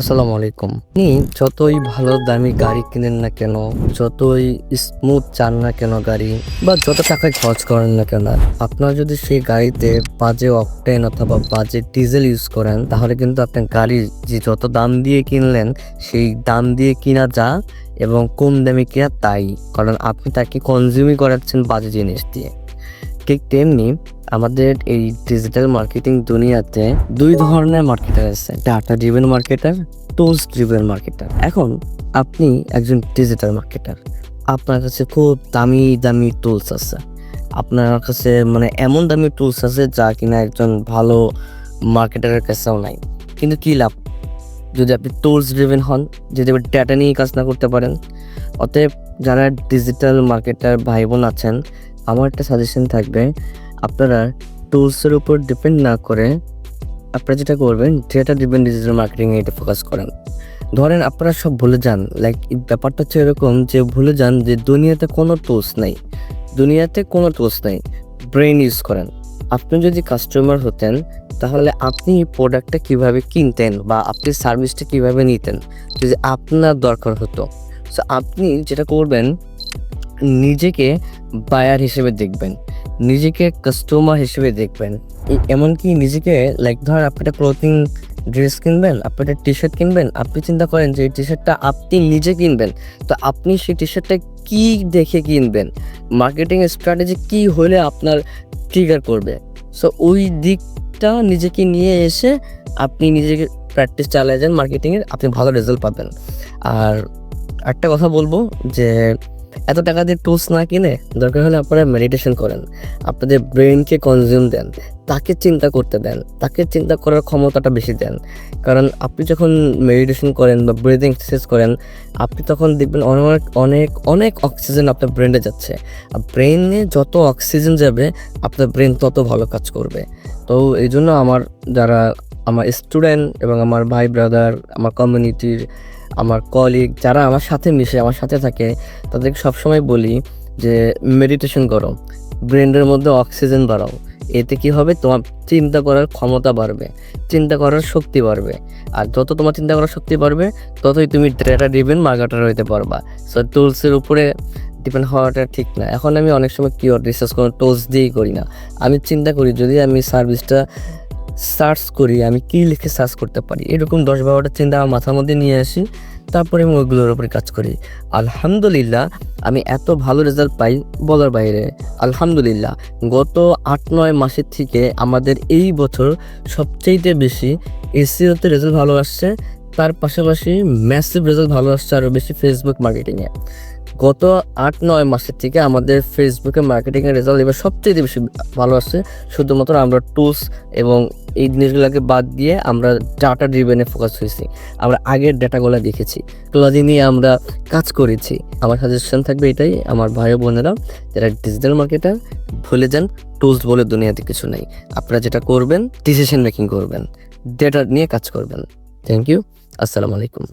আসসালামু আলাইকুম। আপনি যতই ভালো দামি গাড়ি কিনেন না কেন, যতই স্মুথ চান না কেন গাড়ি, বা যত টাকায় খরচ করেন না কেন, আপনার যদি সেই গাড়িতে বাজে অকটেন অথবা বাজে ডিজেল ইউজ করেন, তাহলে কিন্তু আপনার গাড়ি যে যত দাম দিয়ে কিনলেন সেই দাম দিয়ে কিনা যা এবং কম দামে কিনা তাই, কারণ আপনি তাকে কনজিউমই করাচ্ছেন বাজে জিনিস দিয়ে। ঠিক তেমনি আমাদের এই ডিজিটাল মার্কেটিং দুনিয়াতে দুই ধরনের মার্কেটার আছে, data driven marketer, tools driven marketer. এখন আপনি একজন ডিজিটাল মার্কেটার, আপনার কাছে খুব দামি দামি টুলস আছে, আপনার কাছে এমন দামি টুলস আছে যা কিনা একজন ভালো মার্কেটারের কাছেও নাই। কিন্তু কি লাভ যদি আপনি টুলস ড্রিভেন হন, যদি আপনি ডেটা নিয়ে কাজ না করতে পারেন? অতএব যারা ডিজিটাল মার্কেটার ভাই বোন আছেন, আমার একটা সাজেশন থাকবে, আপনারা টুলসের উপর ডিপেন্ড না করে আপনারা যেটা করবেন, ডেটা ড্রিভেন ডিজিটাল মার্কেটিংয়ে এটা ফোকাস করেন। ধরেন আপনারা সব ভুলে যান, ব্যাপারটা হচ্ছে এরকম যে ভুলে যান যে দুনিয়াতে কোনো টুলস নাই, ব্রেন ইউজ করেন। আপনি যদি কাস্টমার হতেন তাহলে আপনি প্রোডাক্টটা কিভাবে কিনতেন বা আপনি সার্ভিসটা কিভাবে নিতেন যদি আপনার দরকার হতো। সো আপনি যেটা করবেন, নিজেকে বায়ার হিসেবে দেখবেন, নিজেকে কাস্টমার হিসেবে দেখবেন। এমনকি নিজেকে ধর আপনি একটা ক্লোথিং ড্রেস কিনবেন, আপনি একটা টি শার্ট কিনবেন, আপনি চিন্তা করেন যে এই টি শার্টটা আপনি নিজে কিনবেন, তো আপনি সেই টি শার্টটা কী দেখে কিনবেন, মার্কেটিং স্ট্র্যাটেজি কী হলে আপনার ট্রিগার করবে। সো ওই দিকটা নিজেকে নিয়ে এসে আপনি নিজেকে প্র্যাকটিস চালিয়ে যান মার্কেটিংয়ের, আপনি ভালো রেজাল্ট পাবেন। আর একটা কথা বলবো যে এত টাকা দিয়ে টুলস না কিনে দরকার হলে আপনারা মেডিটেশন করেন, আপনাদের ব্রেনকে কনজিউম দেন, তাকে চিন্তা করতে দেন, তাকে চিন্তা করার ক্ষমতাটা বেশি দেন। কারণ আপনি যখন মেডিটেশন করেন বা ব্রিদিং এক্সারসাইজ করেন, আপনি তখন দেখবেন অনেক অনেক অনেক অক্সিজেন আপনার ব্রেনে যাচ্ছে। আর ব্রেনে যত অক্সিজেন যাবে আপনার ব্রেন তত ভালো কাজ করবে। তো এই জন্য যারা আমার স্টুডেন্ট এবং আমার ভাই ব্রাদার, আমার কমিউনিটির, আমার কলিগ যারা আমার সাথে মিশে, আমার সাথে থাকে, তাদেরকে সবসময় বলি যে মেডিটেশন করো, ব্রেনের মধ্যে অক্সিজেন বাড়াও। এতে কি হবে, তোমার চিন্তা করার ক্ষমতা বাড়বে, চিন্তা করার শক্তি বাড়বে। আর যত তোমার চিন্তা করার শক্তি বাড়বে, ততই তুমি ডেটা ড্রিভেন মার্কেটার হইতে পারবা। সো টুলসের উপরে ডিপেন্ড হওয়াটা ঠিক না। এখন আমি অনেক সময় কিওয়ার্ড রিসার্চ কোনো টুলস দিয়েই করি না, আমি চিন্তা করি যদি আমি সার্ভিসটা সার্চ করি, আমি কী লিখে সার্চ করতে পারি, এরকম 10-12টা চিন্তা আমার মাথার মধ্যে নিয়ে আসি, তারপরে আমি ওইগুলোর উপরে কাজ করি। আলহামদুলিল্লাহ আমি এত ভালো রেজাল্ট পাই বলার বাইরে। আলহামদুলিল্লাহ গত 8-9 মাসের থেকে আমাদের এই বছর সবচেয়ে বেশি এসইওতে রেজাল্ট ভালো আসছে, তার পাশাপাশি ম্যাসিভ রেজাল্ট ভালো আসছে আরও বেশি ফেসবুক মার্কেটিংয়ে। গত 8-9 মাসের থেকে আমাদের ফেসবুকে মার্কেটিংয়ের রেজাল্ট এবার সবচেয়ে বেশি ভালো আসছে, শুধুমাত্র আমরা টুলস এবং এই জিনিসগুলোকে বাদ দিয়ে আমরা ডাটা ড্রিভেনে ফোকাস হয়েছি। আমরা আগের ডাটাগুলো দেখেছি, এগুলো নিয়ে আমরা কাজ করেছি। আমার সাজেশন থাকবে এটাই, আমার ভাই বোনেরা যারা ডিজিটাল মার্কেটার, ভুলে যান টুলস বলে দুনিয়াতে কিছু নেই। আপনারা যেটা করবেন, ডিসিশন মেকিং করবেন, ডেটা নিয়ে কাজ করবেন। থ্যাংক ইউ, আসসালামু আলাইকুম।